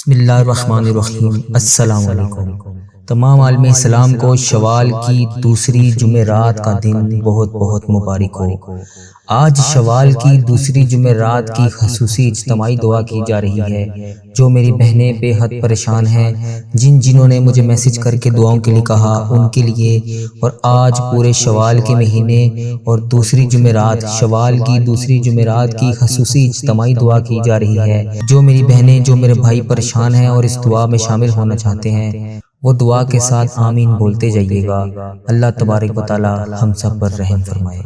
بسم اللہ الرحمن الرحیم۔ السلام علیکم۔ تمام عالم اسلام کو شوال کی دوسری جمعرات کا دن بہت بہت مبارک ہو۔ آج شوال کی دوسری جمعرات کی خصوصی اجتماعی دعا کی جا رہی ہے۔ جو میری بہنیں بے حد پریشان ہیں، جنہوں نے مجھے میسج کر کے دعاؤں کے لیے کہا، ان کے لیے، اور آج پورے شوال کے مہینے اور دوسری جمعرات شوال کی دوسری جمعرات کی خصوصی اجتماعی دعا کی جا رہی ہے۔ جو میری بہنیں، جو میرے بھائی پریشان ہیں اور اس دعا میں شامل ہونا چاہتے ہیں، وہ دعا کے ساتھ آمین بولتے جائیے گا۔ اللہ تبارک و تعالی ہم سب پر رحم فرمائے۔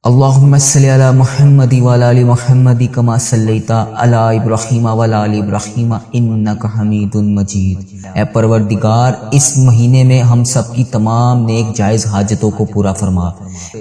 اللہم صلی علی محمد وعلی آل محمد کما صلیت علی ابراہیم وعلی آل ابراہیم انک حمید مجید۔ اے پروردگار، اس مہینے میں ہم سب کی تمام نیک جائز حاجتوں کو پورا فرما۔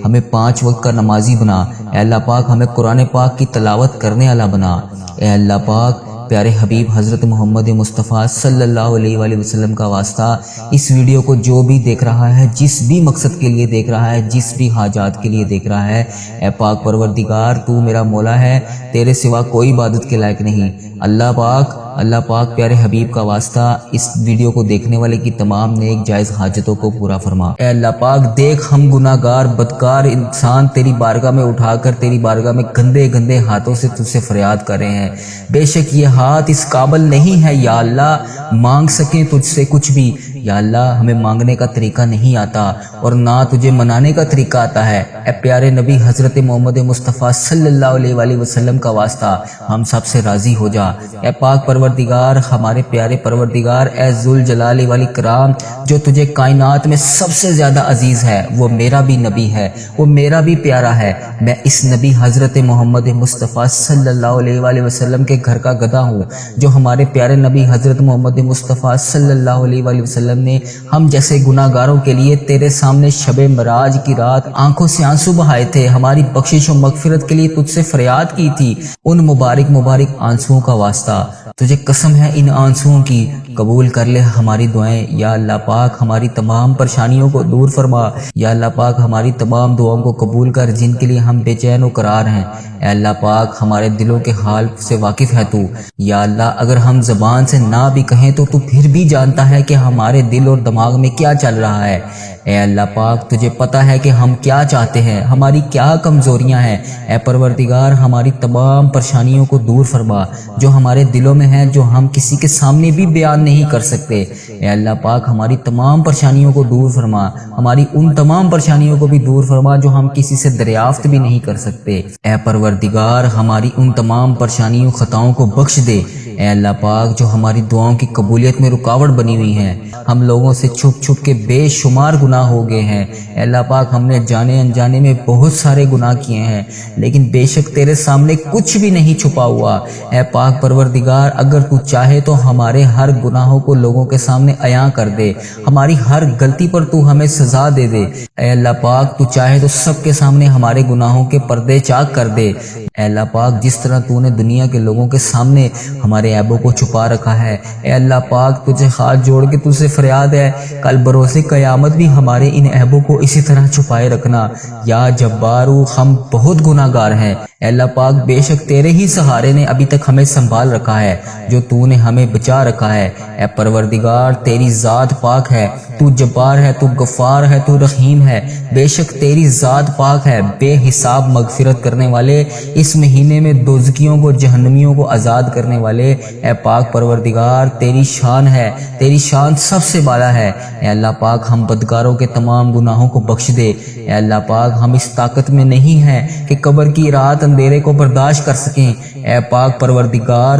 ہمیں 5 وقت کا نمازی بنا۔ اے اللہ پاک، ہمیں قرآن پاک کی تلاوت کرنے والا بنا۔ اے اللہ پاک، پیارے حبیب حضرت محمد مصطفیٰ صلی اللہ علیہ وآلہ وسلم کا واسطہ، اس ویڈیو کو جو بھی دیکھ رہا ہے، جس بھی مقصد کے لیے دیکھ رہا ہے، جس بھی حاجات کے لیے دیکھ رہا ہے، اے پاک پروردگار، تو میرا مولا ہے، تیرے سوا کوئی عبادت کے لائق نہیں۔ اللہ پاک پیارے حبیب کا واسطہ اس ویڈیو کو دیکھنے والے کی تمام نیک جائز حاجتوں کو پورا فرما۔ اے اللہ پاک، دیکھ ہم گناہ گار بدکار انسان تیری بارگاہ میں اٹھا کر تیری بارگاہ میں گندے گندے ہاتھوں سے تجھ سے فریاد کر رہے ہیں۔ بے شک یہ ہاتھ اس قابل نہیں ہے یا اللہ مانگ سکیں تجھ سے کچھ بھی۔ یا اللہ، ہمیں مانگنے کا طریقہ نہیں آتا اور نہ تجھے منانے کا طریقہ آتا ہے۔ اے پیارے نبی حضرت محمد مصطفیٰ صلی اللہ علیہ وآلہ وسلم کا واسطہ ہم سب سے راضی ہو جا۔ اے پاک پروردگار، ہمارے پیارے پروردگار، اے ذوالجلال والاکرام، جو تجھے کائنات میں سب سے زیادہ عزیز ہے، وہ میرا بھی نبی ہے، وہ میرا بھی پیارا ہے۔ میں اس نبی حضرت محمد مصطفیٰ صلی اللہ علیہ وآلہ وسلم کے گھر کا گدھا ہوں، جو ہمارے پیارے نبی حضرت محمد مصطفیٰ صلی اللہ علیہ وآلہ وسلم نے ہم جیسے گناہ گاروں کے لیے تیرے سامنے شب معراج کی رات آنکھوں سے آنسو بہائے تھے، ہماری بخشش و مغفرت کے لیے تجھ سے فریاد کی تھی۔ ان مبارک آنسوؤں کا واسطہ تجھے قسم ہے، ان آنسوؤں کی قبول کر لے ہماری دعائیں۔ یا اللہ پاک، ہماری تمام پریشانیوں کو دور فرما۔ یا اللہ پاک، ہماری تمام دعاؤں کو قبول کر، جن کے لیے ہم بے چین و قرار ہیں۔ اے اللہ پاک، ہمارے دلوں کے حال سے واقف ہے تو۔ یا اللہ، اگر ہم زبان سے نہ بھی کہیں تو پھر بھی جانتا ہے کہ ہمارے دل اور دماغ میں کیا چل رہا ہے۔ اے اللہ پاک، تجھے پتہ ہے کہ ہم کیا چاہتے ہیں، ہماری کیا کمزوریاں ہیں۔ اے پروردگار، ہماری تمام پریشانیوں کو دور فرما جو ہمارے دلوں میں ہیں، جو ہم کسی کے سامنے بھی بیان نہیں کر سکتے۔ اے اللہ پاک، ہماری تمام پریشانیوں کو دور فرما، ہماری ان تمام پریشانیوں کو بھی دور فرما جو ہم کسی سے دریافت بھی نہیں کر سکتے۔ اے پروردگار، ہماری ان تمام پریشانیوں خطاؤں کو بخش دے۔ اے اللہ پاک، جو ہماری دعاؤں کی قبولیت میں رکاوٹ بنی ہوئی ہیں، ہم لوگوں سے چھپ چھپ کے بے شمار گناہ ہو گئے ہیں۔ اے اللہ پاک، ہم نے جانے انجانے میں بہت سارے گناہ کیے ہیں، لیکن بے شک تیرے سامنے کچھ بھی نہیں چھپا ہوا۔ اے پاک پروردگار، اگر تو چاہے تو ہمارے ہر گناہوں کو لوگوں کے سامنے عیاں کر دے، ہماری ہر غلطی پر تو ہمیں سزا دے دے۔ اے اللہ پاک، تو چاہے تو سب کے سامنے ہمارے گناہوں کے پردے چاک کر دے۔ اے اللہ پاک، جس طرح تو نے دنیا کے لوگوں کے سامنے ہمارے عیبوں کو چھپا رکھا ہے، اے اللہ پاک، تجھے ہاتھ جوڑ کے تجھ سے فریاد ہے، کل بروز قیامت بھی ہمارے ان عیبوں کو اسی طرح چھپائے رکھنا۔ یا جبارو، ہم بہت گناہ گار ہیں۔ اے اللہ پاک، بے شک تیرے ہی سہارے نے ابھی تک ہمیں سنبھال رکھا ہے، جو تو نے ہمیں بچا رکھا ہے۔ اے پروردگار، تیری ذات پاک ہے، تو جبار ہے، تو غفار ہے، تو رحیم ہے۔ بے شک تیری ذات پاک ہے، بے حساب مغفرت کرنے والے، اس مہینے میں دوزخیوں کو، جہنمیوں کو آزاد کرنے والے۔ اے پاک پروردگار، تیری شان ہے، تیری شان سب سے بالا ہے۔ اے اللہ پاک، ہم بدکاروں کے تمام گناہوں کو بخش دے۔ اے اللہ پاک، ہم اس طاقت میں نہیں ہیں کہ قبر کی رات اندھیرے کو برداشت کر سکیں۔ اے پاک پروردگار،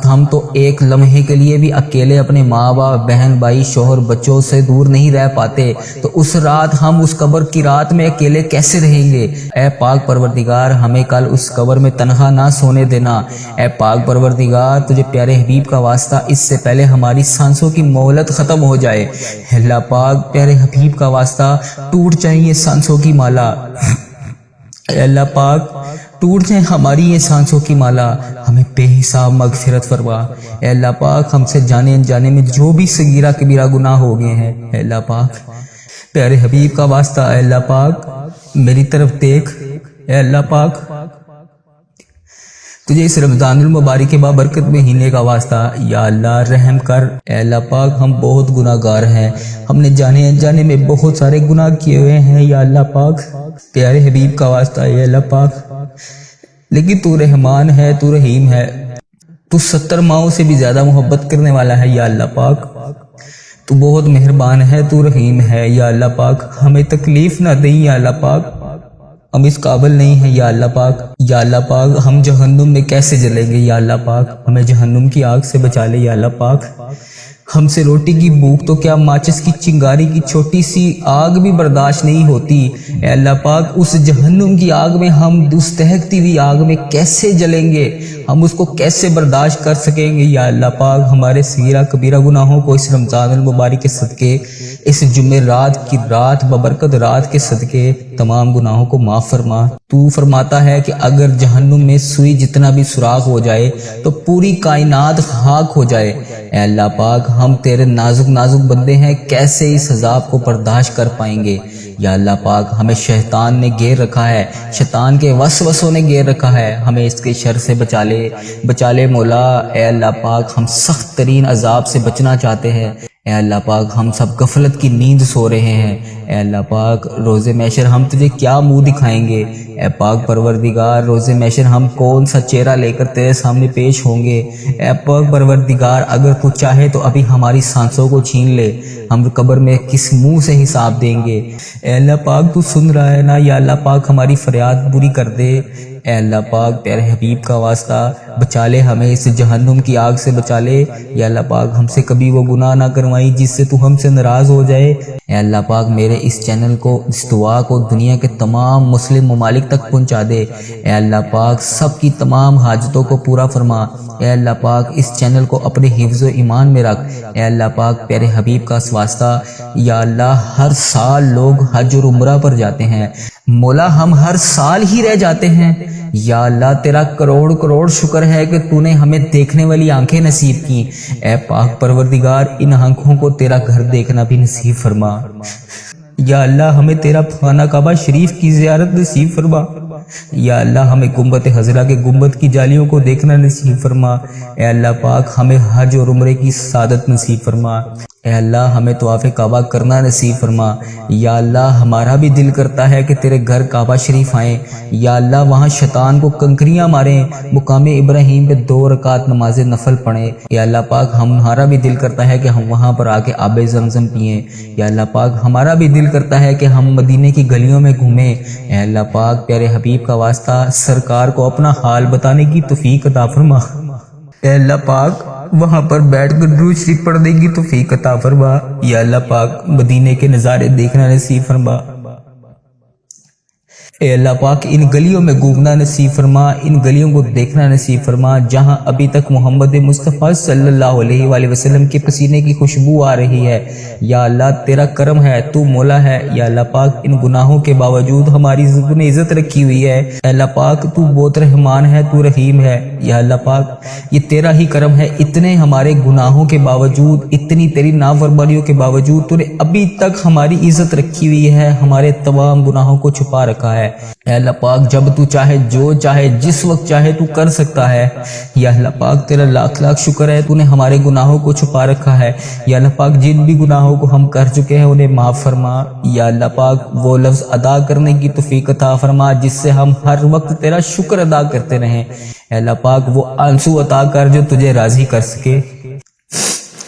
ہم تو ایک لمحے کے لیے بھی اکیلے اپنے ماں باپ، بہن بھائی، شوہر بچوں سے دور نہیں رہ پاتے، تو اس رات ہم اس قبر کی رات میں اکیلے کیسے رہیں گے؟ اے پاک پروردگار، ہمیں کل اس قبر میں تنہا نہ سونے دینا۔ اے پاک پروردگار، تجھے پیارے حبیب کا واسطہ اس سے پہلے ہماری سانسوں کی مہلت ختم ہو جائے۔ اللہ پاک، پیارے حبیب کا واسطہ ٹوٹ جائیں یہ سانسوں کی مالا۔ اے اللہ پاک، ٹوٹ جائیں ہماری یہ سانسوں کی مالا، ہمیں بے حساب مغفرت فرما۔ اے اللہ پاک، ہم سے جانے انجانے میں جو بھی صغیرہ کبیرہ گناہ ہو گئے ہیں، اے اللہ پاک پیارے حبیب کا واسطہ، اے اللہ پاک میری طرف دیکھ۔ اے اللہ پاک، تجھے اس رمضان المبارک کے بابرکت مہینے کا واسطہ یا اللہ رحم کر۔ اے اللہ پاک ہم بہت گناہ گار ہیں، ہم نے جانے انجانے میں بہت سارے گناہ کیے ہوئے ہیں یا اللہ پاک، پیارے حبیب کا واسطہ یا اللہ پاک، لیکن تو رحمان ہے، تو رحیم ہے، تو 70 ماؤں سے بھی زیادہ محبت کرنے والا ہے یا اللہ پاک، تو بہت مہربان ہے، تو رحیم ہے یا اللہ پاک، ہمیں تکلیف نہ دیں یا اللہ پاک، ہم اس قابل نہیں ہیں یا اللہ پاک۔ یا اللہ پاک ہم جہنم میں کیسے جلیں گے یا اللہ پاک، ہمیں جہنم کی آگ سے بچا لے یا اللہ پاک۔ ہم سے روٹی کی بھوک تو کیا ماچس کی چنگاری کی چھوٹی سی آگ بھی برداشت نہیں ہوتی، اے اللہ پاک اس جہنم کی آگ میں ہم دستہکتی ہوئی آگ میں کیسے جلیں گے، ہم اس کو کیسے برداشت کر سکیں گے یا اللہ پاک۔ ہمارے صغیرہ کبیرہ گناہوں کو اس رمضان المبارک کے صدقے، اس جمعہ رات کی رات ببرکت رات کے صدقے تمام گناہوں کو معاف فرما۔ تو فرماتا ہے کہ اگر جہنم میں سوئی جتنا بھی سوراخ ہو جائے تو پوری کائنات خاک ہو جائے، اے اللہ پاک ہم تیرے نازک نازک بندے ہیں، کیسے اس عذاب کو برداشت کر پائیں گے یا اللہ پاک۔ ہمیں شیطان نے گھیر رکھا ہے، شیطان کے وسوسوں نے گھیر رکھا ہے، ہمیں اس کے شر سے بچا لے مولا۔ اے اللہ پاک ہم سخت ترین عذاب سے بچنا چاہتے ہیں، اے اللہ پاک ہم سب غفلت کی نیند سو رہے ہیں، اے اللہ پاک روز محشر ہم تجھے کیا منہ دکھائیں گے، اے پاک پروردگار روز محشر ہم کون سا چہرہ لے کر تیرے سامنے پیش ہوں گے، اے پاک پروردگار اگر تو چاہے تو ابھی ہماری سانسوں کو چھین لے، ہم قبر میں کس منہ سے حساب دیں گے، اے اللہ پاک تو سن رہا ہے نا یا اللہ پاک ہماری فریاد پوری کر دے، اے اللہ پاک پیارے حبیب کا واسطہ بچا لے، ہمیں اس جہنم کی آگ سے بچا لے یا اللہ پاک، ہم سے کبھی وہ گناہ نہ کروائی جس سے تو ہم سے ناراض ہو جائے، اے اللہ پاک میرے اس چینل کو، اس دعا کو دنیا کے تمام مسلم ممالک تک پہنچا دے، اے اللہ پاک سب کی تمام حاجتوں کو پورا فرما، اے اللہ پاک اس چینل کو اپنے حفظ و ایمان میں رکھ، اے اللہ پاک پیارے حبیب کا واسطہ یا اللہ ہر سال لوگ حج اور عمرہ پر جاتے ہیں مولا، ہم ہر سال ہی رہ جاتے ہیں یا اللہ تیرا کروڑ کروڑ شکر ہے کہ تو نے ہمیں دیکھنے والی آنکھیں نصیب کی، اے پاک پروردگار ان آنکھوں کو تیرا گھر دیکھنا بھی نصیب فرما یا اللہ، ہمیں تیرا خانہ کعبہ شریف کی زیارت نصیب فرما یا اللہ، ہمیں گنبد خضرا کے گنبد کی جالیوں کو دیکھنا نصیب فرما، اے اللہ پاک ہمیں حج اور عمرے کی سعادت نصیب فرما، اے اللہ ہمیں طواف کعبہ کرنا نصیب فرما یا اللہ، ہمارا بھی دل کرتا ہے کہ تیرے گھر کعبہ شریف آئیں یا اللہ، وہاں شیطان کو کنکریاں ماریں، مقام ابراہیم پہ 2 رکعت نماز نفل پڑھیں یا اللہ پاک، ہمارا بھی دل کرتا ہے کہ ہم وہاں پر آ کے آب زمزم پئیں یا اللہ پاک، ہمارا بھی دل کرتا ہے کہ ہم مدینے کی گلیوں میں گھومیں، اے اللہ پاک پیارے حبیب کا واسطہ سرکار کو اپنا حال بتانے کی توفیق عطا فرما، اے اللہ پاک وہاں پر بیٹھ کر درود شریف پڑھنے کی توفیق عطا فرما یا اللہ پاک، مدینے کے نظارے دیکھنا نصیب فرما، اے اللہ پاک ان گلیوں میں گھومنا نصیب فرما، ان گلیوں کو دیکھنا نصیب فرما جہاں ابھی تک محمد مصطفیٰ صلی اللہ علیہ وآلہ وسلم کے پسینے کی خوشبو آ رہی ہے یا اللہ، تیرا کرم ہے، تو مولا ہے یا اللہ پاک، ان گناہوں کے باوجود ہماری زبان عزت رکھی ہوئی ہے، اے اللہ پاک تو بہت رحمان ہے، تو رحیم ہے یا اللہ پاک، یہ تیرا ہی کرم ہے، اتنے ہمارے گناہوں کے باوجود، اتنی تیری نافرمانیوں کے باوجود تو نے ابھی تک ہماری عزت رکھی ہوئی ہے، ہمارے تمام گناہوں کو چھپا رکھا ہے، اے اللہ پاک جب تو چاہے، جو چاہے، جس وقت چاہے تو کر سکتا ہے یا اللہ پاک، تیرا لاکھ لاکھ شکر ہے تو نے ہمارے گناہوں کو چھپا رکھا ہے یا اللہ پاک، جن بھی گناہوں کو ہم کر چکے ہیں انہیں معاف فرما یا اللہ پاک، وہ لفظ ادا کرنے کی توفیق عطا فرما جس سے ہم ہر وقت تیرا شکر ادا کرتے رہیں، اے اللہ پاک وہ آنسو عطا کر جو تجھے راضی کر سکے،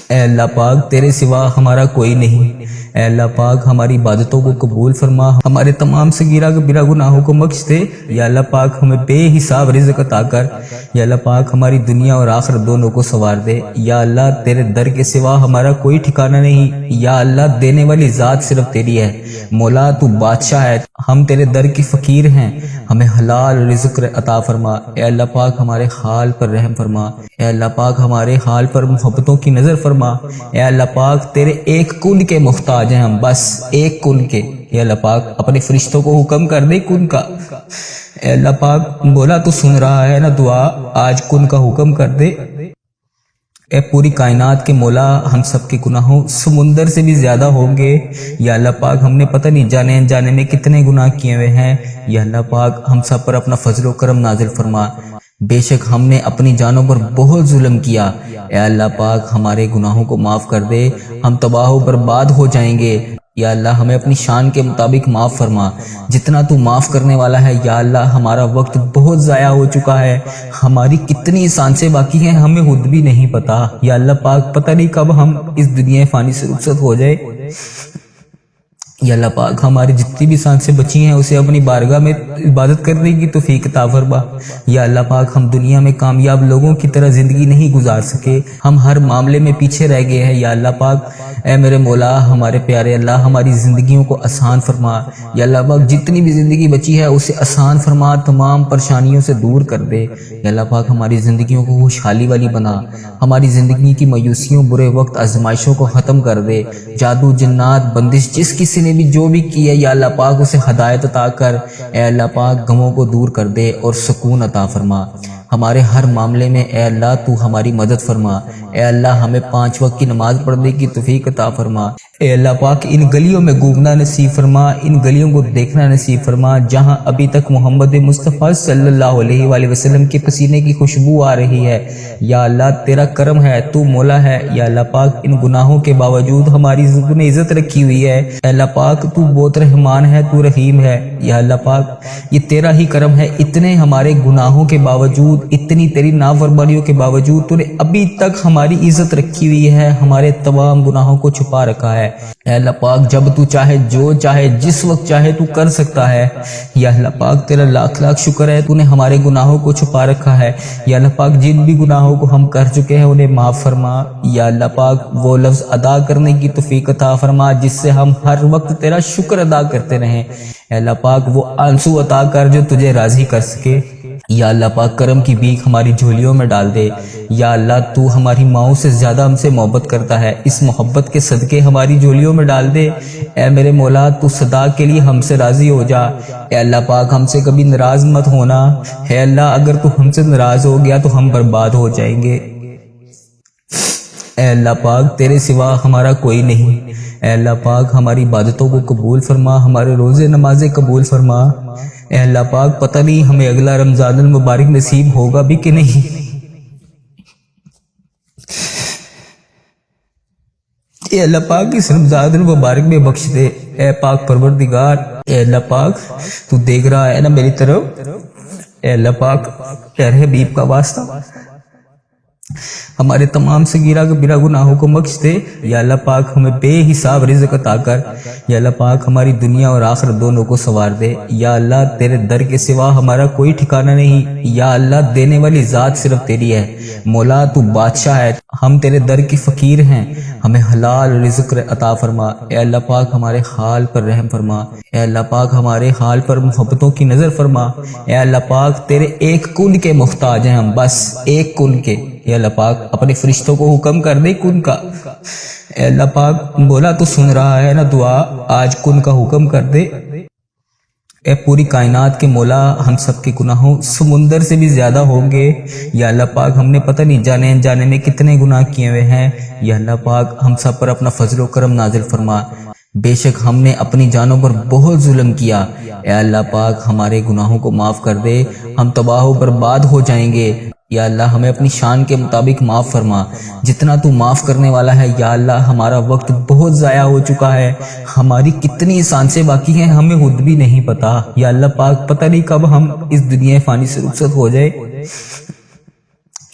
اے اللہ پاک تیرے سوا ہمارا کوئی نہیں، اے اللہ پاک ہماری عبادتوں کو قبول فرما، ہمارے تمام صغیرہ کبیرہ گناہوں کو بخش دے یا اللہ پاک، ہمیں بے حساب رزق عطا کر یا اللہ پاک، ہماری دنیا اور آخرت دونوں کو سنوار دے یا اللہ، تیرے در کے سوا ہمارا کوئی ٹھکانہ نہیں یا اللہ، دینے والی ذات صرف تیری ہے مولا، تو بادشاہ ہے، ہم تیرے در کی فقیر ہیں، ہمیں حلال رزق عطا فرما، اے اللہ پاک ہمارے حال پر رحم فرما، اے اللہ پاک ہمارے حال پر محبتوں کی نظر فرما، اے اللہ پاک تیرے ایک کن کے محتاج ہیں ہم، بس ایک کن کے، اے اللہ پاک اپنے فرشتوں کو حکم کر دے کن کا، اے اللہ پاک بولا تو سن رہا ہے نا دعا، آج کن کا حکم کر دے، اے پوری کائنات کے مولا، ہم سب کے گناہوں سمندر سے بھی زیادہ ہوں گے یا اللہ پاک، ہم نے پتہ نہیں جانے میں کتنے گناہ کیے ہوئے ہیں یا اللہ پاک، ہم سب پر اپنا فضل و کرم نازل فرما بے شک ہم نے اپنی جانوں پر بہت ظلم کیا، اے اللہ پاک ہمارے گناہوں کو معاف کر دے، ہم تباہ و برباد ہو جائیں گے۔ یا اللہ ہمیں اپنی شان کے مطابق معاف فرما، جتنا تو معاف کرنے والا ہے۔ یا اللہ ہمارا وقت بہت ضائع ہو چکا ہے، ہماری کتنی سانسیں باقی ہیں ہمیں خود بھی نہیں پتا۔ یا اللہ پاک پتہ نہیں کب ہم اس دنیا فانی سے رخصت ہو جائے۔ یا اللہ پاک ہماری جتنی بھی سانسیں بچی ہیں اسے اپنی بارگاہ میں عبادت کرنے کی توفیق عطا فرما۔ یا اللہ پاک ہم دنیا میں کامیاب لوگوں کی طرح زندگی نہیں گزار سکے، ہم ہر معاملے میں پیچھے رہ گئے ہیں۔ یا اللہ پاک اے میرے مولا ہمارے پیارے اللہ ہماری زندگیوں کو آسان فرما۔ یا اللہ پاک جتنی بھی زندگی بچی ہے اسے آسان فرما، تمام پریشانیوں سے دور کر دے۔ یا اللہ پاک ہماری زندگیوں کو خوشحالی والی بنا، ہماری زندگی کی مایوسیوں، برے وقت، آزمائشوں کو ختم کر دے۔ جادو، جنات، بندش جس کسی نے بھی جو بھی کی ہے یا اللہ پاک اسے ہدایت عطا کر۔ اے اللہ پاک غموں کو دور کر دے اور سکون عطا فرما۔ ہمارے ہر معاملے میں اے اللہ تو ہماری مدد فرما۔ اے اللہ ہمیں 5 وقت کی نماز پڑھنے کی توفیق عطا فرما۔ اے اللہ پاک ان گلیوں میں گھومنا نصیب فرما، ان گلیوں کو دیکھنا نصیب فرما جہاں ابھی تک محمد مصطفیٰ صلی اللہ علیہ وآلہ وسلم کے پسینے کی خوشبو آ رہی ہے۔ یا اللہ تیرا کرم ہے، تو مولا ہے۔ یا اللہ پاک ان گناہوں کے باوجود ہماری تو نے عزت رکھی ہوئی ہے۔ اے اللہ پاک تو بہت رحمان ہے، تو رحیم ہے۔ یا اللہ پاک یہ تیرا ہی کرم ہے، اتنے ہمارے گناہوں کے باوجود، اتنی تیری نافرمانیوں کے باوجود تو نے ابھی تک ہماری عزت رکھی ہوئی ہے، ہمارے تمام گناہوں کو چھپا رکھا ہے۔ اے اللہ پاک جب تو چاہے، جو چاہے، جس وقت چاہے تو کر سکتا ہے۔ یا اللہ پاک تیرا لاکھ لاکھ شکر ہے، تو نے ہمارے گناہوں کو چھپا رکھا ہے۔ یا اللہ پاک جن بھی گناہوں کو ہم کر چکے ہیں انہیں معاف فرما۔ یا اللہ پاک وہ لفظ ادا کرنے کی توفیق عطا فرما جس سے ہم ہر وقت تیرا شکر ادا کرتے رہیں۔ اے اللہ پاک وہ آنسو عطا کر جو تجھے راضی کر سکے۔ یا اللہ پاک کرم کی بھیک ہماری جھولیوں میں ڈال دے۔ یا اللہ تو ہماری ماؤں سے زیادہ ہم سے محبت کرتا ہے، اس محبت کے صدقے ہماری جھولیوں میں ڈال دے۔ اے میرے مولا تو صدا کے لیے ہم سے راضی ہو جا۔ اے اللہ پاک ہم سے کبھی ناراض مت ہونا۔ اے اللہ اگر تو ہم سے ناراض ہو گیا تو ہم برباد ہو جائیں گے۔ اے اللہ پاک تیرے سوا ہمارا کوئی نہیں۔ اے اللہ پاک ہماری عبادتوں کو قبول فرما، ہمارے روزے نمازیں قبول فرما۔ اے اللہ پاک پتہ نہیں ہمیں اگلا رمضان المبارک نصیب ہوگا بھی کہ نہیں۔ اے اللہ پاک اس رمضان المبارک میں بخش دے۔ اے پاک پروردگار، اے اللہ پاک تو دیکھ رہا ہے نا میری طرف۔ اے اللہ پاک پیارے حبیب کا واسطہ ہمارے تمام صغیرہ کبیرہ گناہوں کو بخش دے۔ یا اللہ پاک ہمیں بے حساب رزق عطا کر۔ یا اللہ پاک ہماری دنیا اور آخرت دونوں کو سنوار دے۔ یا اللہ تیرے در کے سوا ہمارا کوئی ٹھکانہ نہیں۔ یا اللہ دینے والی ذات صرف تیری ہے، مولا تو بادشاہ ہے، ہم تیرے در کی فقیر ہیں، ہمیں حلال رزق عطا فرما۔ اے اللہ پاک ہمارے حال پر رحم فرما۔ اے اللہ پاک ہمارے حال پر محبتوں کی نظر فرما۔ اے اللہ پاک تیرے ایک کن کے محتاج ہیں ہم، بس ایک کن کے۔ اے اللہ پاک اپنے فرشتوں کو حکم کر دے کن کا۔ اے اللہ پاک بولا تو سن رہا ہے نا دعا، آج کن کا حکم کر دے۔ اے پوری کائنات کے مولا ہم سب کے گناہوں سمندر سے بھی زیادہ ہوں گے۔ یا اللہ پاک ہم نے پتہ نہیں جانے انجانے میں کتنے گناہ کیے ہوئے ہیں۔ یا اللہ پاک ہم سب پر اپنا فضل و کرم نازل فرما۔ بے شک ہم نے اپنی جانوں پر بہت ظلم کیا، اے اللہ پاک ہمارے گناہوں کو معاف کر دے، ہم تباہ و برباد ہو جائیں گے۔ یا اللہ ہمیں اپنی شان کے مطابق معاف فرما، جتنا تو معاف کرنے والا ہے۔ یا اللہ ہمارا وقت بہت ضائع ہو چکا ہے، ہماری کتنی سانسیں باقی ہیں ہمیں خود بھی نہیں پتا۔ یا اللہ پاک پتہ نہیں کب ہم اس دنیا فانی سے رخصت ہو جائے۔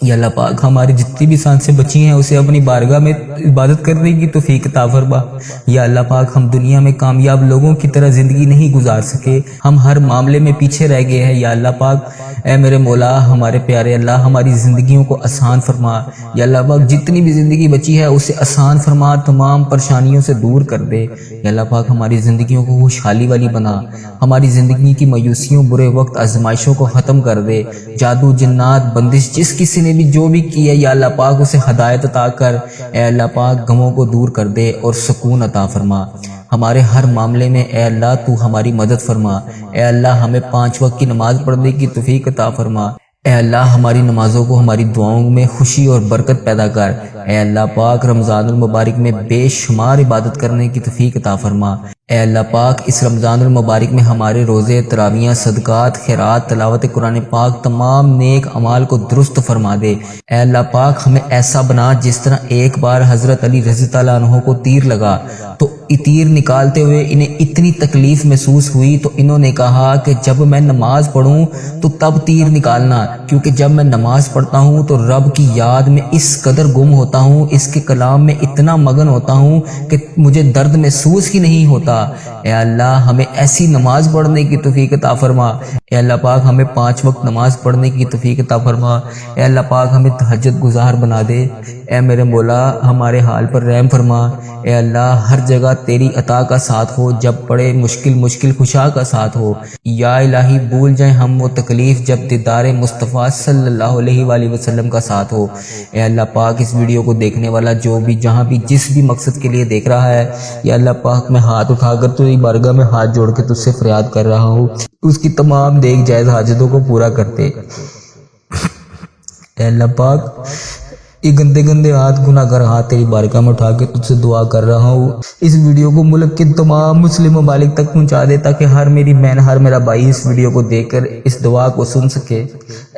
یا اللہ پاک ہماری جتنی بھی سانسیں بچی ہیں اسے اپنی بارگاہ میں عبادت کرنے کی توفیق عطا فرما۔ یا اللہ پاک ہم دنیا میں کامیاب لوگوں کی طرح زندگی نہیں گزار سکے، ہم ہر معاملے میں پیچھے رہ گئے ہیں۔ یا اللہ پاک اے میرے مولا ہمارے پیارے اللہ ہماری زندگیوں کو آسان فرما۔ یا اللہ پاک جتنی بھی زندگی بچی ہے اسے آسان فرما، تمام پریشانیوں سے دور کر دے۔ یا اللہ پاک ہماری زندگیوں کو خوشحالی والی بنا، ہماری زندگی کی مایوسیوں، برے وقت، آزمائشوں کو ختم کر دے۔ جادو، جنات، بندش جس کسی نے بھی جو بھی کی ہے یا اللہ پاک اسے ہدایت عطا کر۔ اے اللہ پاک غموں کو دور کر دے اور سکون عطا فرما۔ ہمارے ہر معاملے میں اے اللہ تو ہماری مدد فرما۔ اے اللہ ہمیں 5 وقت کی نماز پڑھنے کی توفیق عطا فرما۔ اے اللہ ہماری نمازوں کو، ہماری دعاؤں میں خوشی اور برکت پیدا کر۔ اے اللہ پاک رمضان المبارک میں بے شمار عبادت کرنے کی توفیق عطا فرما۔ اے اللہ پاک اس رمضان المبارک میں ہمارے روزے، تراویحیں، صدقات، خیرات، تلاوت قرآن پاک، تمام نیک اعمال کو درست فرما دے۔ اے اللہ پاک ہمیں ایسا بنا جس طرح ایک بار حضرت علی رضی اللہ عنہ کو تیر لگا تو تیر نکالتے ہوئے انہیں اتنی تکلیف محسوس ہوئی تو انہوں نے کہا کہ جب میں نماز پڑھوں تو تب تیر نکالنا، کیونکہ جب میں نماز پڑھتا ہوں تو رب کی یاد میں اس قدر گم ہوتا ہوں، اس کے کلام میں اتنا مگن ہوتا ہوں کہ مجھے درد محسوس ہی نہیں ہوتا۔ اے اللہ ہمیں ایسی نماز پڑھنے کی توفیق عطا فرما۔ اے اللہ پاک ہمیں 5 وقت نماز پڑھنے کی توفیق عطا فرما۔ اے اللہ پاک ہمیں تہجد گزار بنا دے۔ اے میرے مولا ہمارے حال پر رحم فرما۔ اے اللہ ہر جگہ تیری عطا کا ساتھ ہو، جب پڑے مشکل خوشا کا ساتھ ہو۔ یا الہی بھول جائیں ہم وہ تکلیف جب دیدار مصطفیٰ صلی اللہ علیہ وآلہ وسلم کا ساتھ ہو۔ اے اللہ پاک اس ویڈیو کو دیکھنے والا جو بھی جہاں بھی جس بھی مقصد کے لیے دیکھ رہا ہے، یا اللہ پاک میں ہاتھ اٹھا کر تیری بارگاہ میں ہاتھ جوڑ کے تجھ سے فریاد کر رہا ہوں، اس کی تمام نیک جائز حاجتوں کو پورا کرتے۔ اے اللہ پاک یہ گندے ہاتھ، گناہ گار ہاتھ تیری بارگاہ میں اٹھا کے تجھ سے دعا کر رہا ہوں، اس ویڈیو کو ملک کے تمام مسلم ممالک تک پہنچا دے تاکہ ہر میری بہن، ہر میرا بھائی اس ویڈیو کو دیکھ کر اس دعا کو سن سکے۔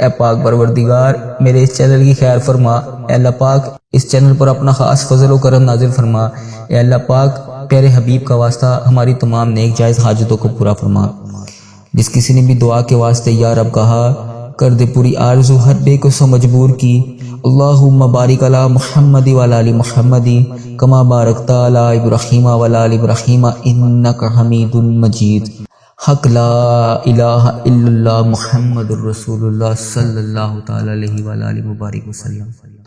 اے پاک پروردگار میرے اس چینل کی خیر فرما۔ اے اللہ پاک اس چینل پر اپنا خاص فضل و کرم نازل فرما۔ اے اللہ پاک پیارے حبیب کا واسطہ ہماری تمام نیک جائز حاجتوں کو پورا فرما۔ جس کسی نے بھی دعا کے واسطے یا رب کہا، کر دے پوری آرزو ہر بے کو سو مجبور کی۔ اللہم بارک علی محمد وعلی آل محمد کما بارکت علی ابراہیم وعلی آل ابراہیم انک حمید مجید۔ حق لا الہ الا اللہ محمد الرسول اللہ صلی اللہ تعالی علیہ وآلہ وبارک وسلم۔